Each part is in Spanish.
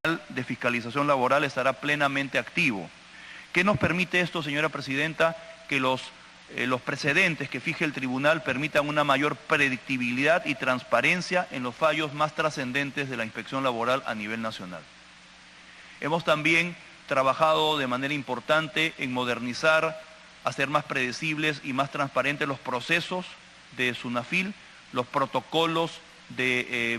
de Fiscalización Laboral estará plenamente activo. ¿Qué nos permite esto, señora Presidenta? Que los precedentes que fije el Tribunal permitan una mayor predictibilidad y transparencia en los fallos más trascendentes de la inspección laboral a nivel nacional. Hemos también trabajado de manera importante en modernizar, hacer más predecibles y más transparentes los procesos de SUNAFIL, los protocolos de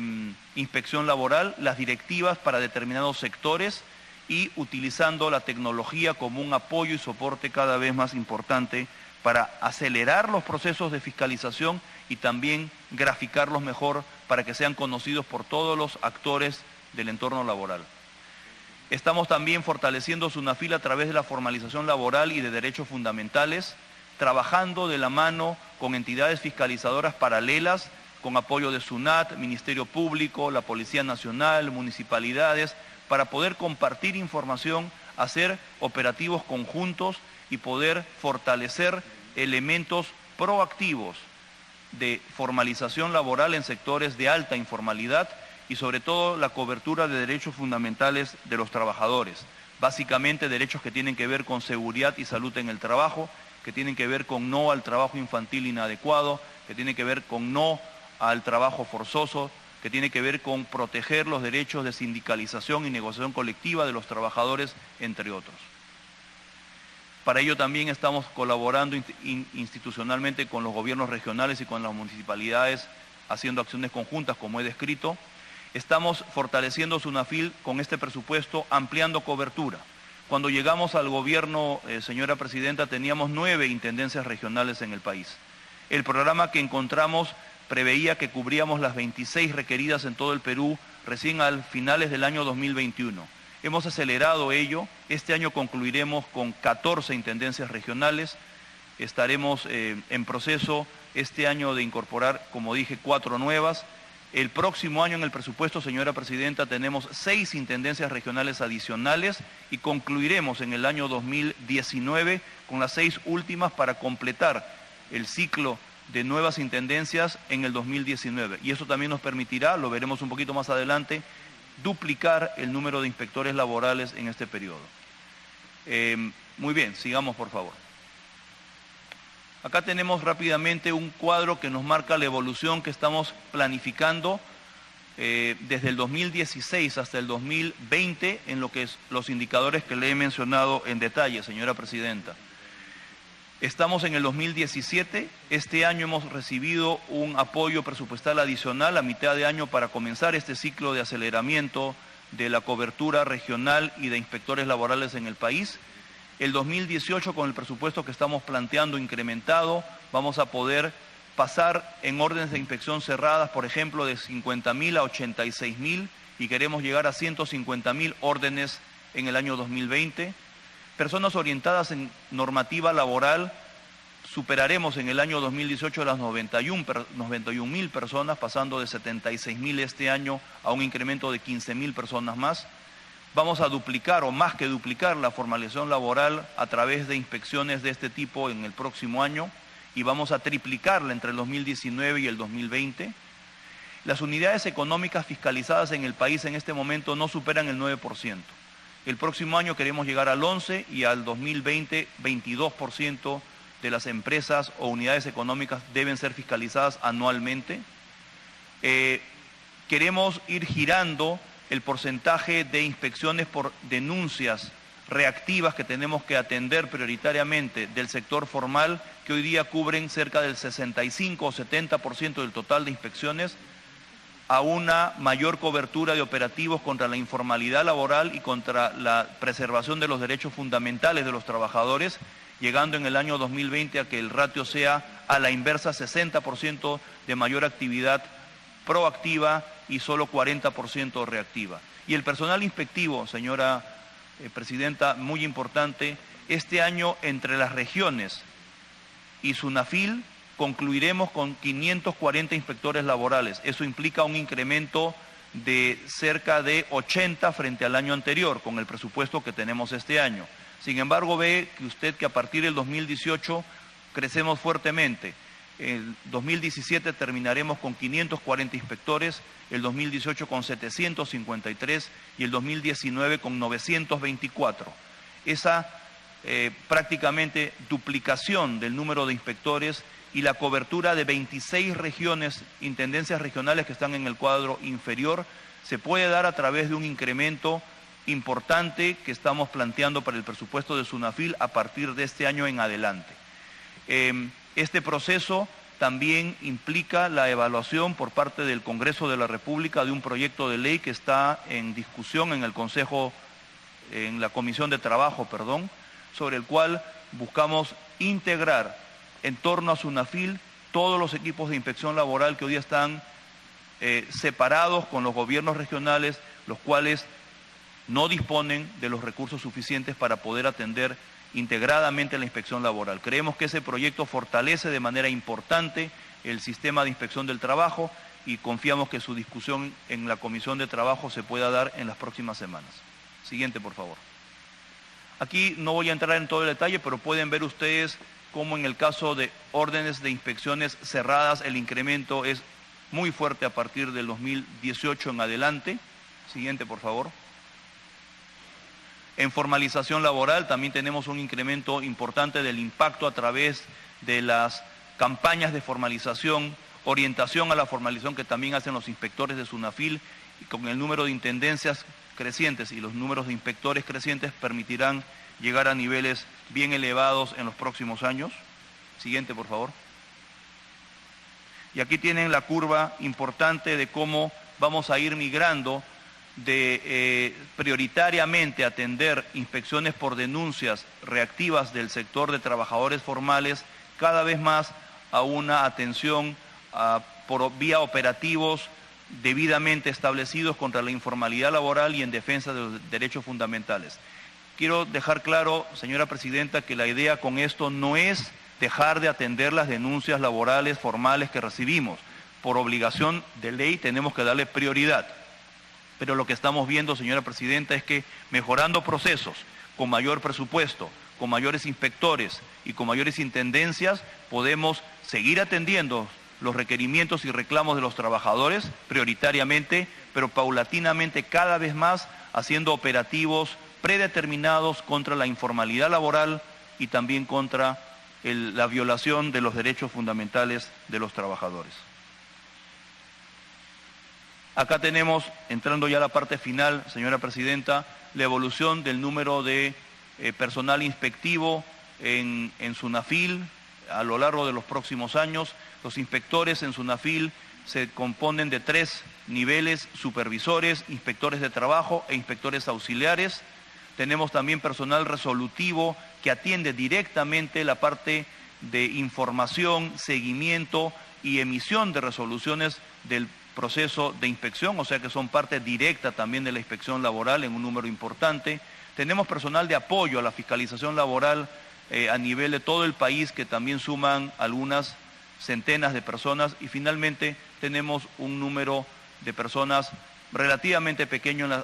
inspección laboral, las directivas para determinados sectores y utilizando la tecnología como un apoyo y soporte cada vez más importante para acelerar los procesos de fiscalización y también graficarlos mejor para que sean conocidos por todos los actores del entorno laboral. Estamos también fortaleciendo SUNAFIL a través de la formalización laboral y de derechos fundamentales, trabajando de la mano con entidades fiscalizadoras paralelas, con apoyo de SUNAT, Ministerio Público, la Policía Nacional, municipalidades, para poder compartir información, hacer operativos conjuntos y poder fortalecer elementos proactivos de formalización laboral en sectores de alta informalidad y sobre todo la cobertura de derechos fundamentales de los trabajadores, básicamente derechos que tienen que ver con seguridad y salud en el trabajo, que tienen que ver con no al trabajo infantil inadecuado, que tienen que ver con no al trabajo forzoso, que tiene que ver con proteger los derechos de sindicalización y negociación colectiva de los trabajadores, entre otros. Para ello también estamos colaborando institucionalmente con los gobiernos regionales y con las municipalidades, haciendo acciones conjuntas, como he descrito. Estamos fortaleciendo SUNAFIL con este presupuesto, ampliando cobertura. Cuando llegamos al gobierno, señora Presidenta, teníamos 9 intendencias regionales en el país. El programa que encontramos preveía que cubríamos las 26 requeridas en todo el Perú recién al finales del año 2021. Hemos acelerado ello. Este año concluiremos con 14 intendencias regionales. Estaremos en proceso este año de incorporar, como dije, 4 nuevas. El próximo año en el presupuesto, señora Presidenta, tenemos 6 intendencias regionales adicionales y concluiremos en el año 2019 con las 6 últimas para completar el ciclo de nuevas intendencias en el 2019. Y eso también nos permitirá, lo veremos un poquito más adelante, duplicar el número de inspectores laborales en este periodo. Muy bien, sigamos por favor. Acá tenemos rápidamente un cuadro que nos marca la evolución que estamos planificando desde el 2016 hasta el 2020 en lo que es los indicadores que le he mencionado en detalle, señora Presidenta. Estamos en el 2017, este año hemos recibido un apoyo presupuestal adicional a mitad de año para comenzar este ciclo de aceleramiento de la cobertura regional y de inspectores laborales en el país. El 2018, con el presupuesto que estamos planteando incrementado, vamos a poder pasar en órdenes de inspección cerradas, por ejemplo, de 50.000 a 86.000 y queremos llegar a 150.000 órdenes en el año 2020. Personas orientadas en normativa laboral, superaremos en el año 2018 las 91.000 personas, pasando de 76.000 este año a un incremento de 15.000 personas más. Vamos a duplicar o más que duplicar la formalización laboral a través de inspecciones de este tipo en el próximo año y vamos a triplicarla entre el 2019 y el 2020. Las unidades económicas fiscalizadas en el país en este momento no superan el 9%. El próximo año queremos llegar al 11% y al 2020 22% de las empresas o unidades económicas deben ser fiscalizadas anualmente. Queremos ir girando el porcentaje de inspecciones por denuncias reactivas que tenemos que atender prioritariamente del sector formal, que hoy día cubren cerca del 65 o 70% del total de inspecciones, a una mayor cobertura de operativos contra la informalidad laboral y contra la preservación de los derechos fundamentales de los trabajadores, llegando en el año 2020 a que el ratio sea a la inversa, 60% de mayor actividad proactiva y solo 40% reactiva. Y el personal inspectivo, señora Presidenta, muy importante, este año entre las regiones y SUNAFIL concluiremos con 540 inspectores laborales. Eso implica un incremento de cerca de 80 frente al año anterior, con el presupuesto que tenemos este año. Sin embargo, ve que usted que a partir del 2018 crecemos fuertemente. El 2017 terminaremos con 540 inspectores, el 2018 con 753 y el 2019 con 924. Esa prácticamente duplicación del número de inspectores y la cobertura de 26 regiones, intendencias regionales que están en el cuadro inferior, se puede dar a través de un incremento importante que estamos planteando para el presupuesto de SUNAFIL a partir de este año en adelante. Este proceso también implica la evaluación por parte del Congreso de la República de un proyecto de ley que está en discusión en el en la Comisión de Trabajo, sobre el cual buscamos integrar en torno a SUNAFIL todos los equipos de inspección laboral que hoy están separados con los gobiernos regionales, los cuales no disponen de los recursos suficientes para poder atender integradamente la inspección laboral. Creemos que ese proyecto fortalece de manera importante el sistema de inspección del trabajo y confiamos que su discusión en la Comisión de Trabajo se pueda dar en las próximas semanas. Siguiente, por favor. Aquí no voy a entrar en todo el detalle, pero pueden ver ustedes cómo en el caso de órdenes de inspecciones cerradas el incremento es muy fuerte a partir del 2018 en adelante. Siguiente, por favor. En formalización laboral también tenemos un incremento importante del impacto a través de las campañas de formalización, orientación a la formalización que también hacen los inspectores de SUNAFIL, y con el número de intendencias crecientes y los números de inspectores crecientes permitirán llegar a niveles bien elevados en los próximos años. Siguiente, por favor. Y aquí tienen la curva importante de cómo vamos a ir migrando de prioritariamente atender inspecciones por denuncias reactivas del sector de trabajadores formales cada vez más a una atención por vía operativos debidamente establecidos contra la informalidad laboral y en defensa de los derechos fundamentales. Quiero dejar claro, señora Presidenta, que la idea con esto no es dejar de atender las denuncias laborales formales que recibimos. Por obligación de ley tenemos que darle prioridad. Pero lo que estamos viendo, señora Presidenta, es que mejorando procesos, con mayor presupuesto, con mayores inspectores y con mayores intendencias, podemos seguir atendiendo los requerimientos y reclamos de los trabajadores prioritariamente, pero paulatinamente cada vez más haciendo operativos predeterminados contra la informalidad laboral y también contra la violación de los derechos fundamentales de los trabajadores. Acá tenemos, entrando ya a la parte final, señora Presidenta, la evolución del número de personal inspectivo en SUNAFIL a lo largo de los próximos años. Los inspectores en SUNAFIL se componen de 3 niveles: supervisores, inspectores de trabajo e inspectores auxiliares. Tenemos también personal resolutivo que atiende directamente la parte de información, seguimiento y emisión de resoluciones del proceso de inspección, o sea que son parte directa también de la inspección laboral en un número importante. Tenemos personal de apoyo a la fiscalización laboral a nivel de todo el país, que también suman algunas centenas de personas, y finalmente tenemos un número de personas relativamente pequeño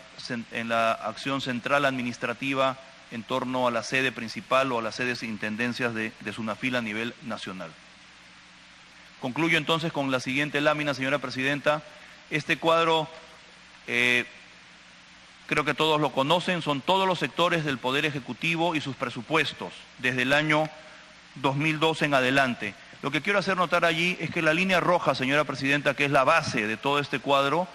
en la acción central administrativa en torno a la sede principal o a las sedes e intendencias de SUNAFIL a nivel nacional. Concluyo entonces con la siguiente lámina, señora Presidenta. Este cuadro, creo que todos lo conocen, son todos los sectores del Poder Ejecutivo y sus presupuestos desde el año 2012 en adelante. Lo que quiero hacer notar allí es que la línea roja, señora Presidenta, que es la base de todo este cuadro,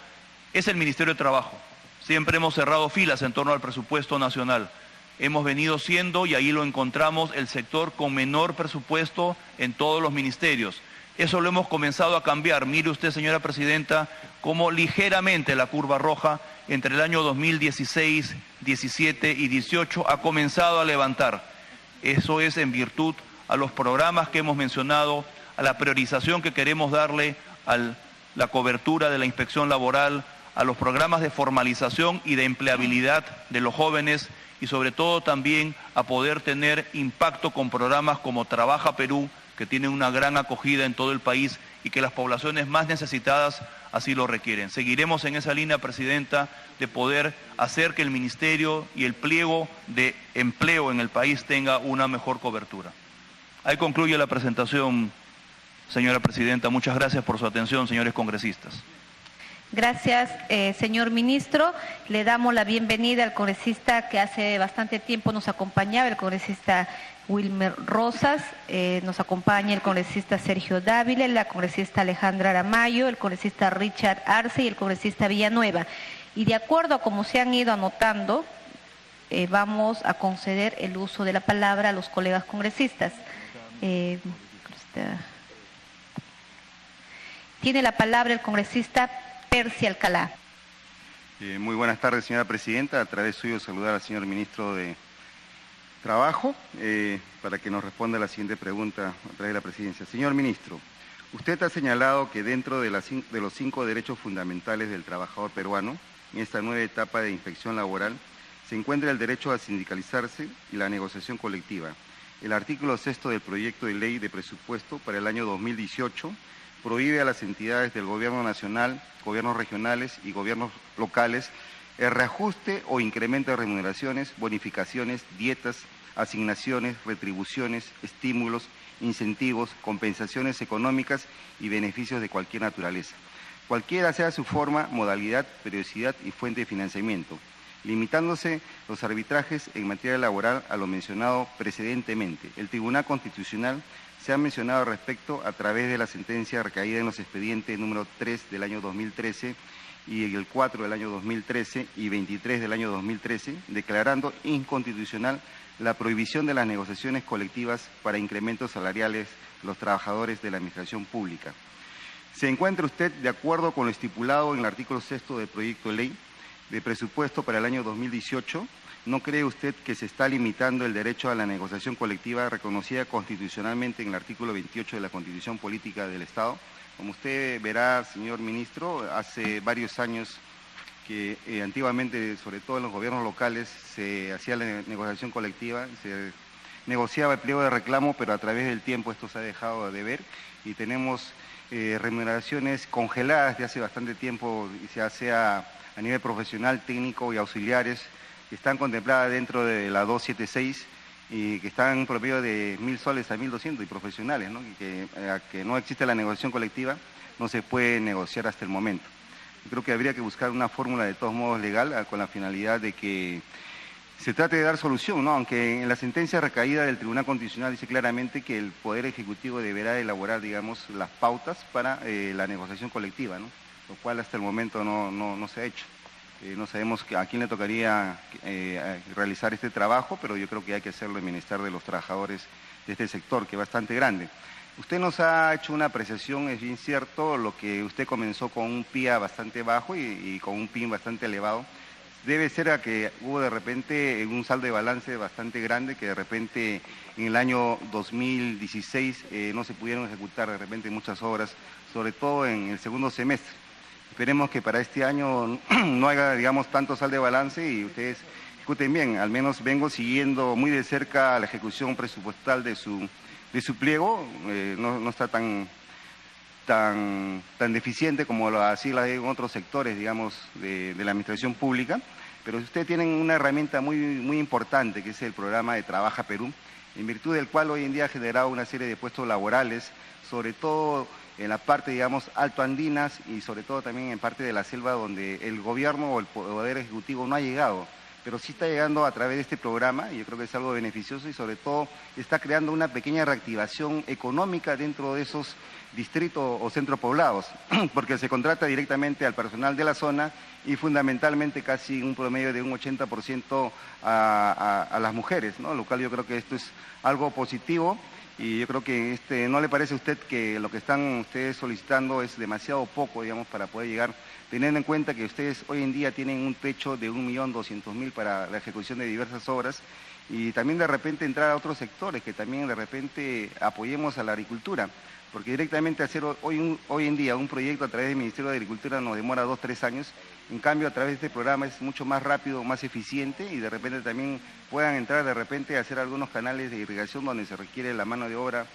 es el Ministerio de Trabajo. Siempre hemos cerrado filas en torno al presupuesto nacional. Hemos venido siendo, y ahí lo encontramos, el sector con menor presupuesto en todos los ministerios. Eso lo hemos comenzado a cambiar. Mire usted, señora Presidenta, cómo ligeramente la curva roja entre el año 2016, 17 y 18 ha comenzado a levantar. Eso es en virtud a los programas que hemos mencionado, a la priorización que queremos darle a la cobertura de la inspección laboral, a los programas de formalización y de empleabilidad de los jóvenes, y sobre todo también a poder tener impacto con programas como Trabaja Perú, que tienen una gran acogida en todo el país y que las poblaciones más necesitadas así lo requieren. Seguiremos en esa línea, Presidenta, de poder hacer que el Ministerio y el pliego de empleo en el país tenga una mejor cobertura. Ahí concluye la presentación, Señora Presidenta, muchas gracias por su atención, señores congresistas. Gracias, señor ministro. Le damos la bienvenida al congresista que hace bastante tiempo nos acompañaba, el congresista Wilmer Rosas, nos acompaña el congresista Sergio Dávila, la congresista Alejandra Aramayo, el congresista Richard Arce y el congresista Villanueva. Y de acuerdo a cómo se han ido anotando, vamos a conceder el uso de la palabra a los colegas congresistas. Tiene la palabra el congresista Percy Alcalá. Muy buenas tardes, señora Presidenta. A través suyo saludar al señor Ministro de Trabajo para que nos responda la siguiente pregunta a través de la Presidencia. Señor Ministro, usted ha señalado que dentro de los 5 derechos fundamentales del trabajador peruano, en esta nueva etapa de inspección laboral, se encuentra el derecho a sindicalizarse y la negociación colectiva. El artículo 6 del proyecto de ley de presupuesto para el año 2018 prohíbe a las entidades del Gobierno Nacional, gobiernos regionales y gobiernos locales el reajuste o incremento de remuneraciones, bonificaciones, dietas, asignaciones, retribuciones, estímulos, incentivos, compensaciones económicas y beneficios de cualquier naturaleza, cualquiera sea su forma, modalidad, periodicidad y fuente de financiamiento, limitándose los arbitrajes en materia laboral a lo mencionado precedentemente. El Tribunal Constitucional se ha mencionado al respecto a través de la sentencia recaída en los expedientes número 3 del año 2013 y el 4 del año 2013 y 23 del año 2013, declarando inconstitucional la prohibición de las negociaciones colectivas para incrementos salariales de los trabajadores de la administración pública. ¿Se encuentra usted de acuerdo con lo estipulado en el artículo 6 del proyecto de ley de presupuesto para el año 2018? ¿No cree usted que se está limitando el derecho a la negociación colectiva reconocida constitucionalmente en el artículo 28 de la Constitución Política del Estado? Como usted verá, señor ministro, hace varios años que antiguamente, sobre todo en los gobiernos locales, se hacía la negociación colectiva, se negociaba el pliego de reclamo, pero a través del tiempo esto se ha dejado de ver y tenemos remuneraciones congeladas de hace bastante tiempo, ya sea a nivel profesional, técnico y auxiliares, que están contempladas dentro de la 276 y que están en un promedio de 1.000 soles a 1.200 y profesionales, ¿no? Y que no existe la negociación colectiva, no se puede negociar hasta el momento. Yo creo que habría que buscar una fórmula de todos modos legal con la finalidad de que se trate de dar solución, ¿no? Aunque en la sentencia recaída del Tribunal Constitucional dice claramente que el Poder Ejecutivo deberá elaborar, digamos, las pautas para la negociación colectiva, ¿no? Lo cual hasta el momento no se ha hecho. No sabemos a quién le tocaría realizar este trabajo, pero yo creo que hay que hacerlo en bienestar de los trabajadores de este sector, que es bastante grande. Usted nos ha hecho una apreciación, es bien cierto, lo que usted comenzó con un PIA bastante bajo y con un PIN bastante elevado. Debe ser a que hubo de repente un saldo de balance bastante grande, que de repente en el año 2016 no se pudieron ejecutar de repente muchas obras, sobre todo en el segundo semestre. Esperemos que para este año no haya, digamos, tanto saldo de balance y ustedes ejecuten bien. Al menos vengo siguiendo muy de cerca la ejecución presupuestal de su pliego. No está tan deficiente como así la hay en otros sectores, digamos, de la administración pública. Pero ustedes tienen una herramienta muy importante, que es el programa de Trabaja Perú, en virtud del cual hoy en día ha generado una serie de puestos laborales, sobre todo en la parte, digamos, altoandinas y sobre todo también en parte de la selva donde el gobierno o el poder ejecutivo no ha llegado, pero sí está llegando a través de este programa y yo creo que es algo beneficioso y sobre todo está creando una pequeña reactivación económica dentro de esos distritos o centros poblados, porque se contrata directamente al personal de la zona y fundamentalmente casi un promedio de un 80% a las mujeres, ¿no? Lo cual yo creo que esto es algo positivo. Y yo creo que ¿no le parece a usted que lo que están ustedes solicitando es demasiado poco, digamos, para poder llegar, teniendo en cuenta que ustedes hoy en día tienen un techo de 1.200.000 para la ejecución de diversas obras y también de repente entrar a otros sectores, que también de repente apoyemos a la agricultura? Porque directamente hacer hoy en día un proyecto a través del Ministerio de Agricultura nos demora 2 o 3 años, en cambio a través de este programa es mucho más rápido, más eficiente y de repente también puedan entrar de repente a hacer algunos canales de irrigación donde se requiere la mano de obra,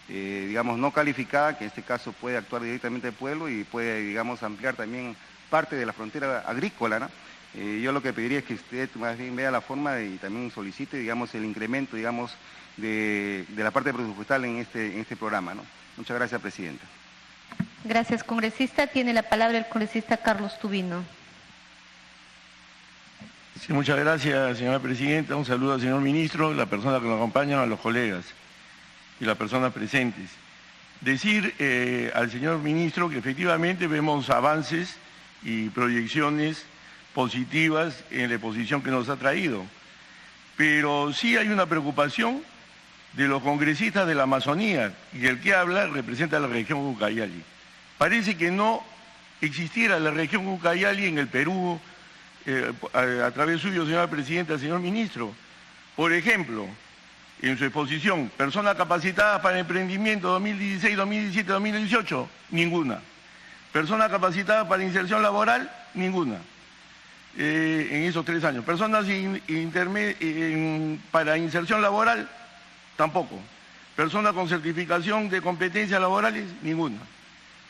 digamos, no calificada, que en este caso puede actuar directamente el pueblo y puede, digamos, ampliar también parte de la frontera agrícola, ¿no? Yo lo que pediría es que usted más bien vea la forma y también solicite, digamos, el incremento, digamos, de la parte presupuestal en este programa, ¿no? Muchas gracias, presidenta. Gracias, congresista. Tiene la palabra el congresista Carlos Tubino. Sí, muchas gracias, señora presidenta. Un saludo al señor ministro, la persona que nos acompaña, a los colegas y las personas presentes. Decir al señor ministro que efectivamente vemos avances y proyecciones positivas en la exposición que nos ha traído. Pero sí hay una preocupación de los congresistas de la Amazonía, y el que habla representa a la región Ucayali. Parece que no existiera la región Ucayali en el Perú, a través suyo, señora presidenta, señor ministro. Por ejemplo, en su exposición, personas capacitadas para emprendimiento 2016, 2017, 2018, ninguna. Personas capacitadas para inserción laboral, ninguna. En esos 3 años. Personas para inserción laboral, tampoco. Personas con certificación de competencias laborales, ninguna.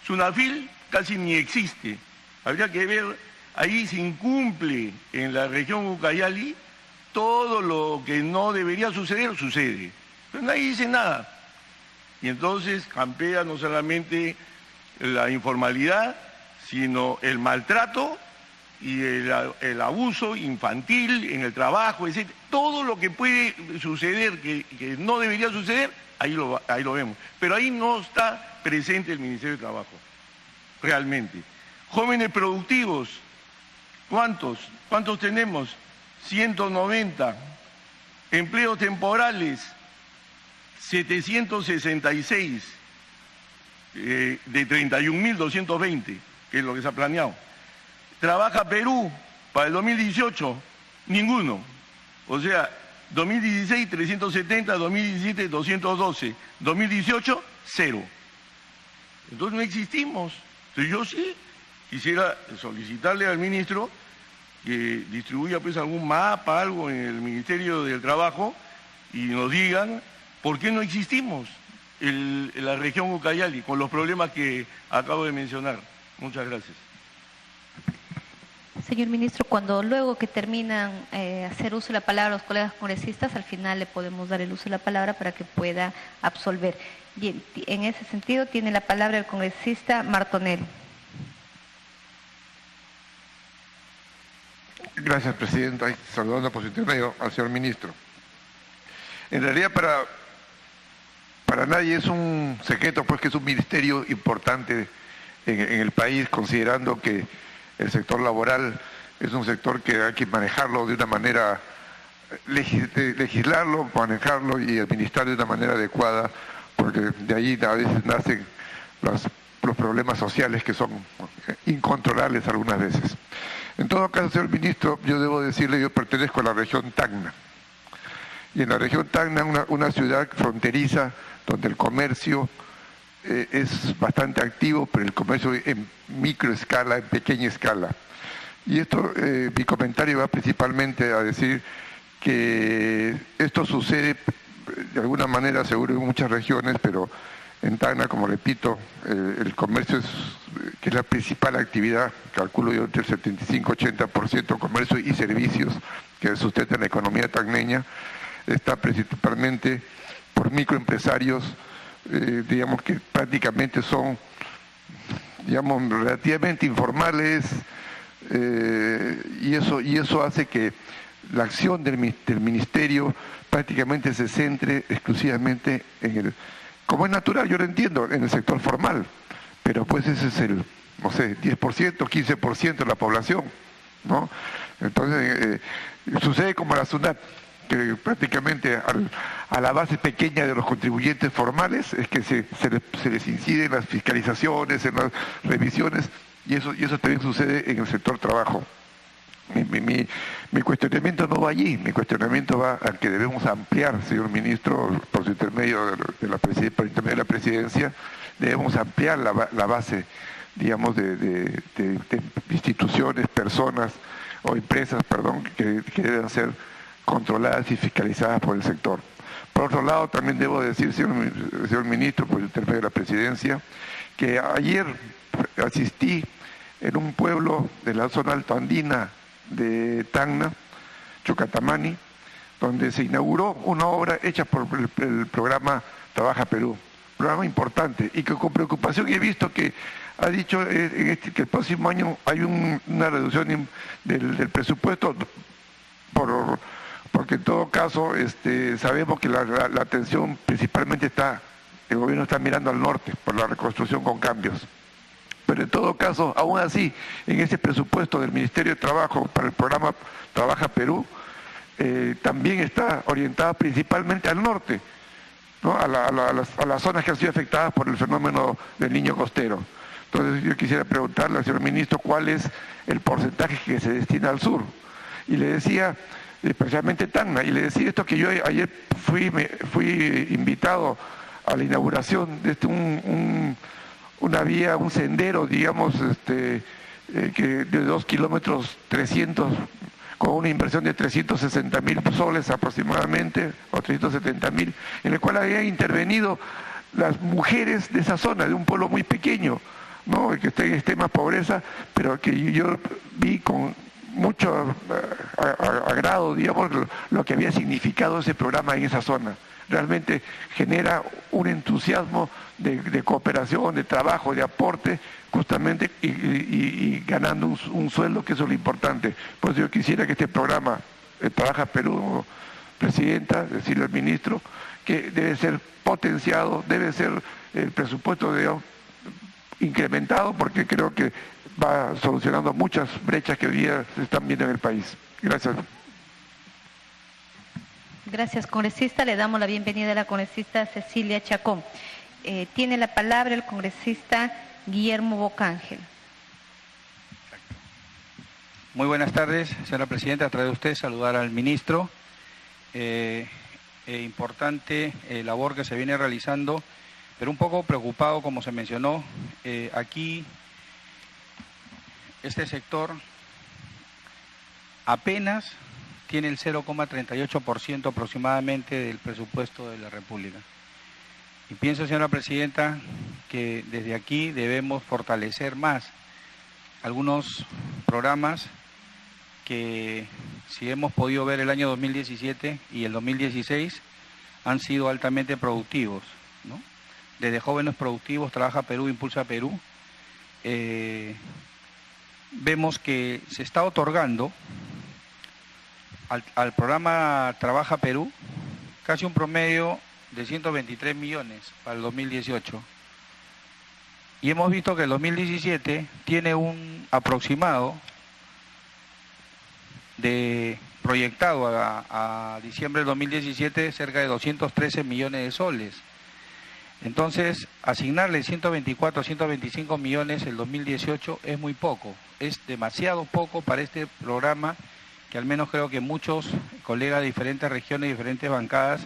SUNAFIL casi ni existe. Habría que ver, ahí se incumple en la región Ucayali todo lo que no debería suceder, sucede. Pero nadie dice nada. Y entonces campea no solamente la informalidad, sino el maltrato y el abuso infantil en el trabajo, etc. Todo lo que puede suceder, que no debería suceder, ahí lo vemos. Pero ahí no está presente el Ministerio de Trabajo, realmente. Jóvenes productivos, ¿cuántos tenemos? 190. Empleos temporales, 766, de 31.220, que es lo que se ha planeado. Trabaja Perú para el 2018, ninguno. O sea, 2016, 370, 2017, 212, 2018, 0. Entonces no existimos. Entonces yo sí quisiera solicitarle al ministro que distribuya pues algún mapa, algo en el Ministerio del Trabajo y nos digan por qué no existimos en la región Ucayali con los problemas que acabo de mencionar. Muchas gracias. Señor ministro, luego que terminan hacer uso de la palabra los colegas congresistas, al final le podemos dar el uso de la palabra para que pueda absolver. Bien, en ese sentido tiene la palabra el congresista Martonell. Gracias, presidenta. Saludando por su intermedio al señor ministro. En realidad para nadie es un secreto pues que es un ministerio importante en el país, considerando que el sector laboral es un sector que hay que manejarlo de una manera, legislarlo, manejarlo y administrarlo de una manera adecuada, porque de ahí a veces nacen los problemas sociales que son incontrolables algunas veces. En todo caso, señor ministro, yo debo decirle, yo pertenezco a la región Tacna. Y en la región Tacna, una ciudad fronteriza donde el comercio es bastante activo, pero el comercio en microescala, en pequeña escala. Y esto, mi comentario va principalmente a decir que esto sucede de alguna manera seguro en muchas regiones, pero en Tacna, como repito, el comercio que es la principal actividad, calculo yo entre el 75-80% comercio y servicios que sustentan la economía tacneña, está principalmente por microempresarios, digamos que prácticamente son, digamos, relativamente informales, y eso hace que la acción del ministerio prácticamente se centre exclusivamente en el, como es natural, yo lo entiendo, en el sector formal, pero pues ese es el, no sé, 10%, 15% de la población, ¿no? Entonces, sucede como la SUNAT, que prácticamente a la base pequeña de los contribuyentes formales es que se les incide en las fiscalizaciones, en las revisiones, y eso también sucede en el sector trabajo. Mi cuestionamiento no va allí, mi cuestionamiento va a que debemos ampliar, señor ministro, por su intermedio por intermedio de la presidencia, debemos ampliar la base, digamos, de instituciones, personas o empresas, perdón, que deben ser controladas y fiscalizadas por el sector. Por otro lado, también debo decir, señor ministro, por el intermedio de la presidencia, que ayer asistí en un pueblo de la zona altoandina de Tacna, Chucatamani, donde se inauguró una obra hecha por el programa Trabaja Perú, programa importante y que con preocupación he visto que ha dicho que el próximo año hay una reducción del presupuesto porque en todo caso sabemos que la atención principalmente el gobierno está mirando al norte por la reconstrucción con cambios. Pero en todo caso, aún así, en ese presupuesto del Ministerio de Trabajo para el programa Trabaja Perú, también está orientada principalmente al norte, ¿no? a las zonas que han sido afectadas por el fenómeno del niño costero. Entonces yo quisiera preguntarle al señor ministro cuál es el porcentaje que se destina al sur. Y le decía, especialmente Tacna, y le decía esto que yo ayer fui invitado a la inauguración de una vía, un sendero, digamos, que de 2 kilómetros 300, con una inversión de 360.000 soles aproximadamente, o 370.000, en el cual habían intervenido las mujeres de esa zona, de un pueblo muy pequeño, ¿no? Que está en extrema pobreza, pero que yo vi con mucho agrado, digamos, lo que había significado ese programa en esa zona. Realmente genera un entusiasmo de cooperación, de trabajo, de aporte, justamente, y ganando un sueldo, que eso es lo importante. Por eso yo quisiera que este programa, Trabaja Perú, Presidenta, decirle al ministro, que debe ser potenciado, debe ser el presupuesto, digamos, incrementado, porque creo que va solucionando muchas brechas que hoy día se están viendo en el país. Gracias. Gracias, congresista. Le damos la bienvenida a la congresista Cecilia Chacón. Tiene la palabra el congresista Guillermo Bocángel. Muy buenas tardes, señora presidenta. A través de usted saludar al ministro. Importante labor que se viene realizando, pero un poco preocupado, como se mencionó. Aquí, este sector apenas tiene el 0,38% aproximadamente del presupuesto de la República. Y pienso, señora presidenta, que desde aquí debemos fortalecer más algunos programas que, si hemos podido ver el año 2017 y el 2016, han sido altamente productivos, ¿no? Desde Jóvenes Productivos, Trabaja Perú, Impulsa Perú, vemos que se está otorgando al programa Trabaja Perú casi un promedio de 123 millones para el 2018. Y hemos visto que el 2017 tiene un aproximado de proyectado a diciembre del 2017 cerca de 213 millones de soles. Entonces, asignarle 124, 125 millones el 2018 es muy poco, es demasiado poco para este programa, que al menos creo que muchos colegas de diferentes regiones, diferentes bancadas,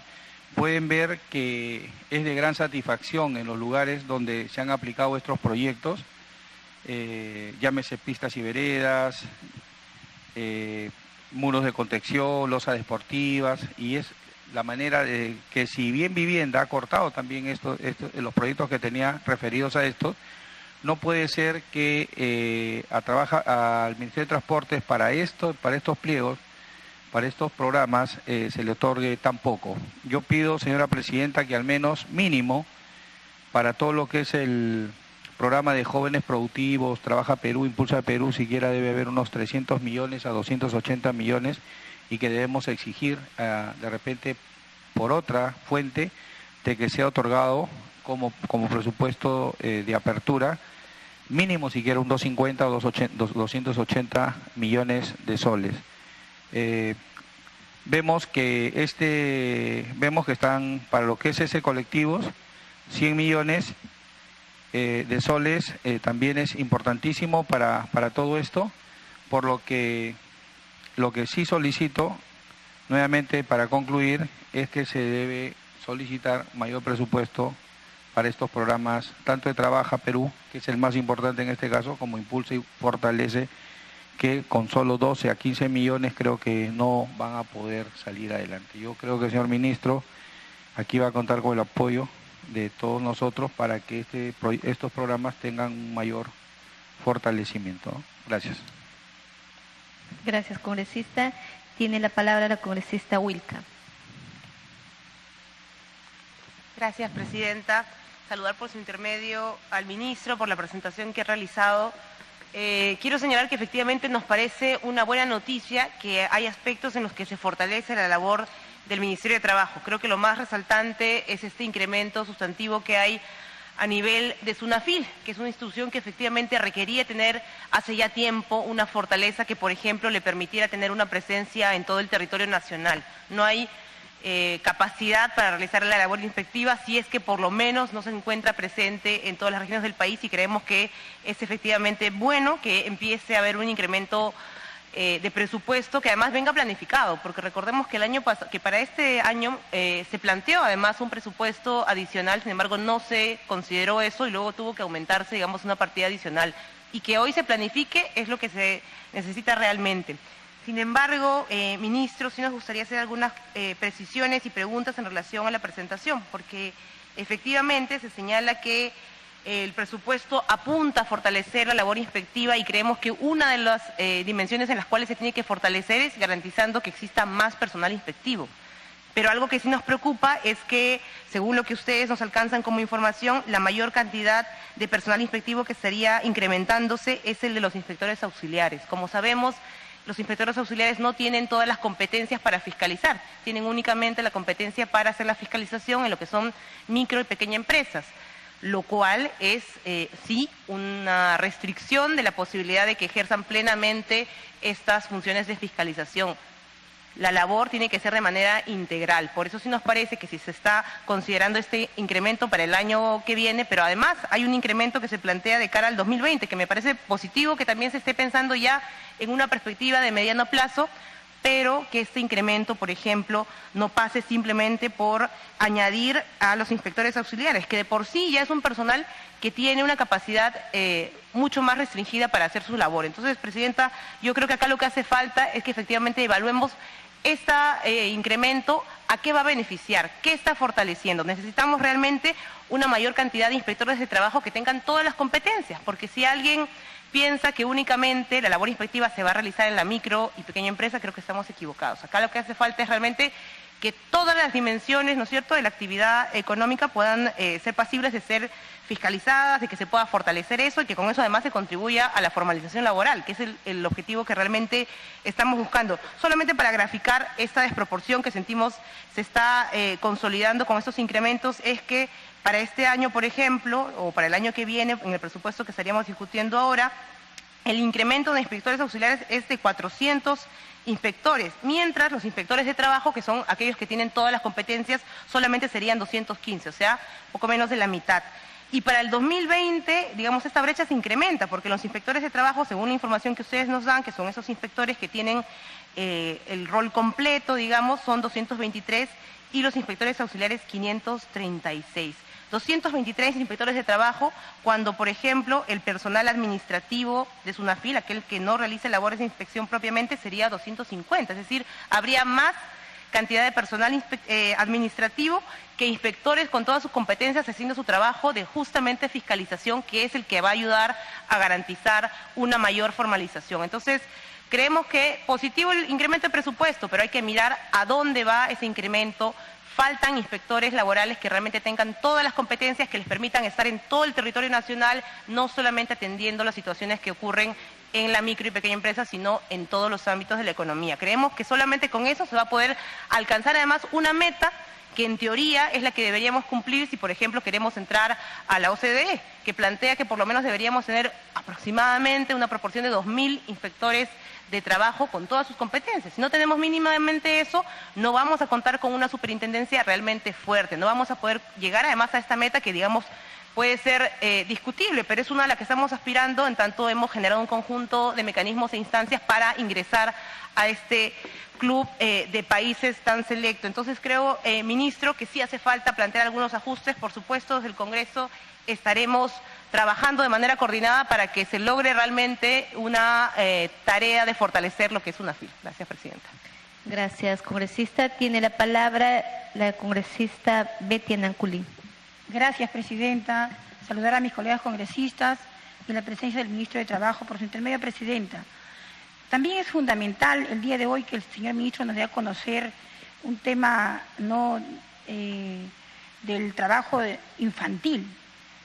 pueden ver que es de gran satisfacción en los lugares donde se han aplicado estos proyectos, llámese pistas y veredas, muros de contención, losas deportivas, y es la manera de que, si bien Vivienda ha cortado también los proyectos que tenía referidos a esto, no puede ser que al Ministerio de Transportes para estos pliegos, para estos programas, se le otorgue tan poco. Yo pido, señora presidenta, que al menos mínimo para todo lo que es el programa de Jóvenes Productivos, Trabaja Perú, Impulsa Perú, siquiera debe haber unos 300 millones a 280 millones, y que debemos exigir de repente por otra fuente de que sea otorgado como presupuesto de apertura, mínimo siquiera un 250 o 280 millones de soles. Vemos que están, para lo que es ese colectivos, 100 millones de soles, también es importantísimo para todo esto, por lo que sí solicito, nuevamente para concluir, es que se debe solicitar mayor presupuesto para estos programas, tanto de Trabaja Perú, que es el más importante en este caso, como Impulsa y Fortalece, que con solo 12 a 15 millones creo que no van a poder salir adelante. Yo creo que el señor ministro aquí va a contar con el apoyo de todos nosotros para que estos programas tengan un mayor fortalecimiento, ¿no? Gracias. Gracias, congresista. Tiene la palabra la congresista Wilca. Gracias, presidenta. saludar por su intermedio al ministro por la presentación que ha realizado. Quiero señalar que efectivamente nos parece una buena noticia que hay aspectos en los que se fortalece la labor del Ministerio de Trabajo. Creo que lo más resaltante es este incremento sustantivo que hay a nivel de SUNAFIL, que es una institución que efectivamente requería tener hace ya tiempo una fortaleza que, por ejemplo, le permitiera tener una presencia en todo el territorio nacional. No hay capacidad para realizar la labor inspectiva si es que por lo menos no se encuentra presente en todas las regiones del país, y creemos que es efectivamente bueno que empiece a haber un incremento de presupuesto que además venga planificado, porque recordemos que que para este año se planteó además un presupuesto adicional, sin embargo no se consideró eso y luego tuvo que aumentarse, digamos, una partida adicional, y que hoy se planifique es lo que se necesita realmente. Sin embargo, ministro, sí nos gustaría hacer algunas precisiones y preguntas en relación a la presentación, porque efectivamente se señala que el presupuesto apunta a fortalecer la labor inspectiva, y creemos que una de las dimensiones en las cuales se tiene que fortalecer es garantizando que exista más personal inspectivo. Pero algo que sí nos preocupa es que, según lo que ustedes nos alcanzan como información, la mayor cantidad de personal inspectivo que estaría incrementándose es el de los inspectores auxiliares. Como sabemos, los inspectores auxiliares no tienen todas las competencias para fiscalizar, tienen únicamente la competencia para hacer la fiscalización en lo que son micro y pequeñas empresas, lo cual es sí una restricción de la posibilidad de que ejerzan plenamente estas funciones de fiscalización. La labor tiene que ser de manera integral, por eso sí nos parece que si se está considerando este incremento para el año que viene, pero además hay un incremento que se plantea de cara al 2020, que me parece positivo que también se esté pensando ya en una perspectiva de mediano plazo, pero que este incremento, por ejemplo, no pase simplemente por añadir a los inspectores auxiliares, que de por sí ya es un personal que tiene una capacidad mucho más restringida para hacer su labor. Entonces, Presidenta, yo creo que acá lo que hace falta es que efectivamente evaluemos este incremento, ¿a qué va a beneficiar? ¿Qué está fortaleciendo? Necesitamos realmente una mayor cantidad de inspectores de trabajo que tengan todas las competencias, porque si alguien piensa que únicamente la labor inspectiva se va a realizar en la micro y pequeña empresa, creo que estamos equivocados. Acá lo que hace falta es realmente que todas las dimensiones, ¿no es cierto?, de la actividad económica puedan ser pasibles de ser fiscalizadas, de que se pueda fortalecer eso y que con eso además se contribuya a la formalización laboral, que es el objetivo que realmente estamos buscando. Solamente para graficar esta desproporción que sentimos se está consolidando con estos incrementos, es que para este año, por ejemplo, o para el año que viene, en el presupuesto que estaríamos discutiendo ahora, el incremento de inspectores auxiliares es de 400 inspectores, mientras los inspectores de trabajo, que son aquellos que tienen todas las competencias, solamente serían 215, o sea, poco menos de la mitad. Y para el 2020, digamos, esta brecha se incrementa, porque los inspectores de trabajo, según la información que ustedes nos dan, que son esos inspectores que tienen el rol completo, digamos, son 223, y los inspectores auxiliares 536. 223 inspectores de trabajo, cuando, por ejemplo, el personal administrativo de SUNAFIL, aquel que no realice labores de inspección propiamente, sería 250. Es decir, habría más cantidad de personal administrativo que inspectores con todas sus competencias haciendo su trabajo de justamente fiscalización, que es el que va a ayudar a garantizar una mayor formalización. Entonces, creemos que positivo el incremento de presupuesto, pero hay que mirar a dónde va ese incremento. Faltan inspectores laborales que realmente tengan todas las competencias que les permitan estar en todo el territorio nacional, no solamente atendiendo las situaciones que ocurren en la micro y pequeña empresa, sino en todos los ámbitos de la economía. Creemos que solamente con eso se va a poder alcanzar además una meta que en teoría es la que deberíamos cumplir si, por ejemplo, queremos entrar a la OCDE, que plantea que por lo menos deberíamos tener aproximadamente una proporción de 2.000 inspectores de trabajo con todas sus competencias. Si no tenemos mínimamente eso, no vamos a contar con una superintendencia realmente fuerte, no vamos a poder llegar además a esta meta que, digamos, puede ser discutible, pero es una a la que estamos aspirando, en tanto hemos generado un conjunto de mecanismos e instancias para ingresar a este club de países tan selecto. Entonces creo, ministro, que sí hace falta plantear algunos ajustes. Por supuesto, desde el Congreso estaremos trabajando de manera coordinada para que se logre realmente una tarea de fortalecer lo que es SUNAFIL. Gracias, Presidenta. Gracias, congresista. Tiene la palabra la congresista Betty Ananculín. Gracias, Presidenta. Saludar a mis colegas congresistas y la presencia del Ministro de Trabajo por su intermedio, Presidenta. También es fundamental el día de hoy que el señor Ministro nos dé a conocer un tema no del trabajo infantil.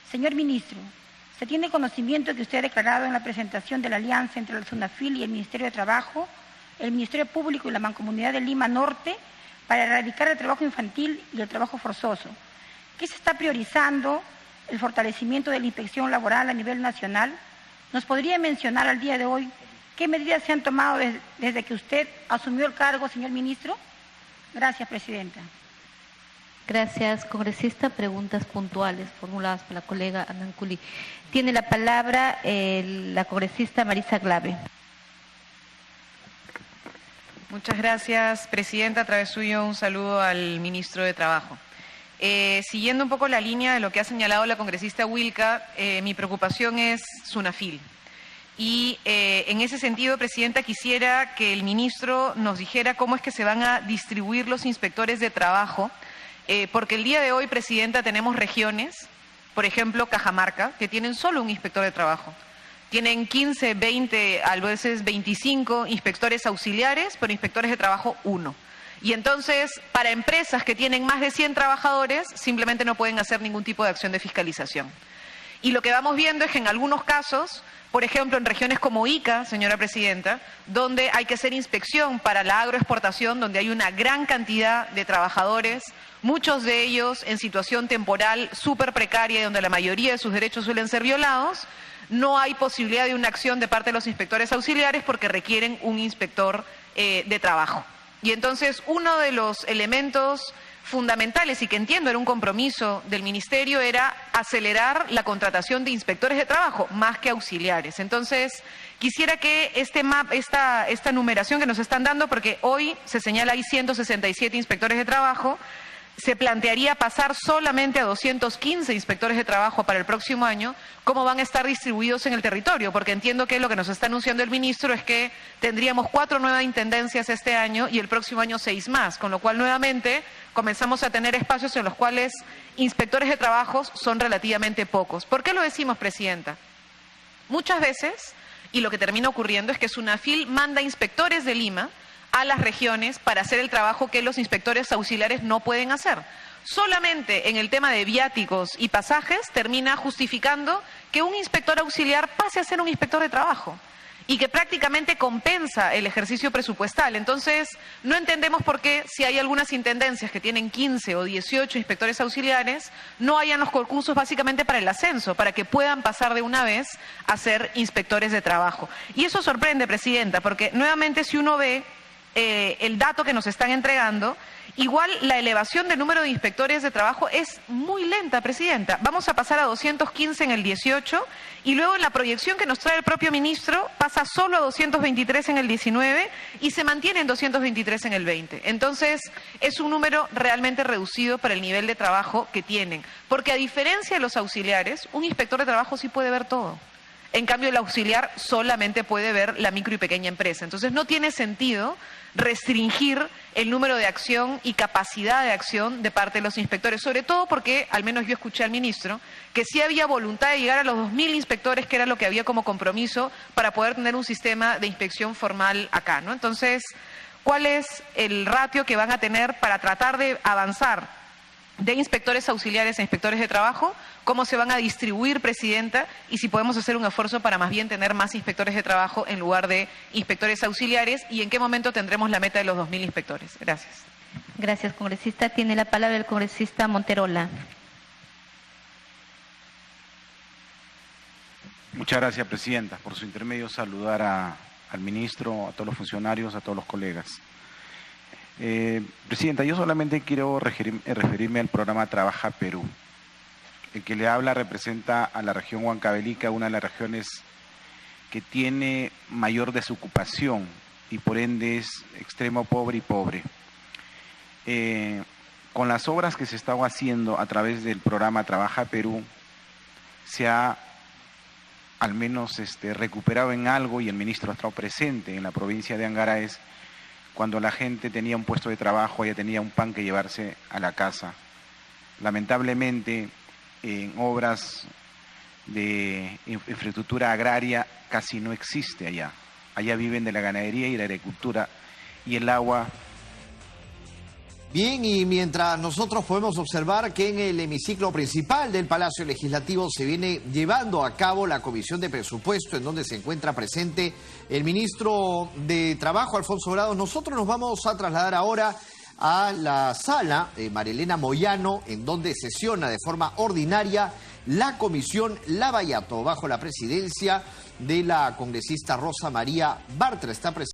Señor ministro, se tiene conocimiento que usted ha declarado en la presentación de la alianza entre la SUNAFIL y el Ministerio de Trabajo, el Ministerio Público y la Mancomunidad de Lima Norte para erradicar el trabajo infantil y el trabajo forzoso. ¿Qué se está priorizando? ¿El fortalecimiento de la inspección laboral a nivel nacional? ¿Nos podría mencionar al día de hoy qué medidas se han tomado desde que usted asumió el cargo, señor ministro? Gracias, presidenta. Gracias, congresista. Preguntas puntuales formuladas por la colega Ananculi. Tiene la palabra la congresista Marisa Glave. Muchas gracias, presidenta. A través suyo un saludo al ministro de Trabajo. Siguiendo un poco la línea de lo que ha señalado la congresista Wilca, mi preocupación es SUNAFIL. Y en ese sentido, presidenta, quisiera que el ministro nos dijera cómo es que se van a distribuir los inspectores de trabajo, porque el día de hoy, presidenta, tenemos regiones, por ejemplo, Cajamarca, que tienen solo un inspector de trabajo. Tienen 15, 20, a veces 25 inspectores auxiliares, pero inspectores de trabajo 1. Y entonces, para empresas que tienen más de 100 trabajadores, simplemente no pueden hacer ningún tipo de acción de fiscalización. Y lo que vamos viendo es que en algunos casos, por ejemplo, en regiones como Ica, señora presidenta, donde hay que hacer inspección para la agroexportación, donde hay una gran cantidad de trabajadores, muchos de ellos en situación temporal súper precaria y donde la mayoría de sus derechos suelen ser violados, no hay posibilidad de una acción de parte de los inspectores auxiliares porque requieren un inspector de trabajo. Y entonces uno de los elementos fundamentales y que entiendo era un compromiso del Ministerio era acelerar la contratación de inspectores de trabajo más que auxiliares. Entonces quisiera que esta numeración que nos están dando, porque hoy se señala hay 167 inspectores de trabajo, se plantearía pasar solamente a 215 inspectores de trabajo para el próximo año, ¿cómo van a estar distribuidos en el territorio? Porque entiendo que lo que nos está anunciando el ministro es que tendríamos 4 nuevas intendencias este año y el próximo año 6 más, con lo cual nuevamente comenzamos a tener espacios en los cuales inspectores de trabajo son relativamente pocos. ¿Por qué lo decimos, presidenta? Muchas veces, y lo que termina ocurriendo es que SUNAFIL manda inspectores de Lima a las regiones para hacer el trabajo que los inspectores auxiliares no pueden hacer. Solamente en el tema de viáticos y pasajes termina justificando que un inspector auxiliar pase a ser un inspector de trabajo y que prácticamente compensa el ejercicio presupuestal. Entonces, no entendemos por qué, si hay algunas intendencias que tienen 15 o 18 inspectores auxiliares, no hayan los concursos básicamente para el ascenso, para que puedan pasar de una vez a ser inspectores de trabajo. Y eso sorprende, presidenta, porque nuevamente si uno ve el dato que nos están entregando, igual la elevación del número de inspectores de trabajo es muy lenta, presidenta. Vamos a pasar a 215 en el 18 y luego en la proyección que nos trae el propio ministro pasa solo a 223 en el 19 y se mantiene en 223 en el 20. Entonces es un número realmente reducido para el nivel de trabajo que tienen, porque a diferencia de los auxiliares, un inspector de trabajo sí puede ver todo. En cambio, el auxiliar solamente puede ver la micro y pequeña empresa. Entonces, no tiene sentido restringir el número de acción y capacidad de acción de parte de los inspectores, sobre todo porque, al menos yo escuché al ministro, que sí había voluntad de llegar a los 2.000 inspectores, que era lo que había como compromiso para poder tener un sistema de inspección formal acá, ¿no? Entonces, ¿cuál es el ratio que van a tener para tratar de avanzar de inspectores auxiliares a inspectores de trabajo? ¿Cómo se van a distribuir, presidenta? Y si podemos hacer un esfuerzo para más bien tener más inspectores de trabajo en lugar de inspectores auxiliares, y en qué momento tendremos la meta de los 2.000 inspectores. Gracias. Gracias, congresista. Tiene la palabra el congresista Monterola. Muchas gracias, presidenta. Por su intermedio, saludar al ministro, a todos los funcionarios, a todos los colegas. Presidenta, yo solamente quiero referirme al programa Trabaja Perú. El que le habla representa a la región Huancavelica, una de las regiones que tiene mayor desocupación y por ende es extremo pobre y pobre. Con las obras que se están haciendo a través del programa Trabaja Perú, se ha al menos recuperado en algo, y el ministro ha estado presente en la provincia de Angaraes, cuando la gente tenía un puesto de trabajo, ya tenía un pan que llevarse a la casa. Lamentablemente, en obras de infraestructura agraria casi no existe allá. Allá viven de la ganadería y la agricultura, y el agua Bien, y mientras nosotros podemos observar que en el hemiciclo principal del Palacio Legislativo se viene llevando a cabo la Comisión de Presupuesto, en donde se encuentra presente el ministro de Trabajo, Alfonso Grado, nosotros nos vamos a trasladar ahora a la sala Marilena Moyano, en donde sesiona de forma ordinaria la Comisión Lavallato, bajo la presidencia de la congresista Rosa María Bartra. Está presente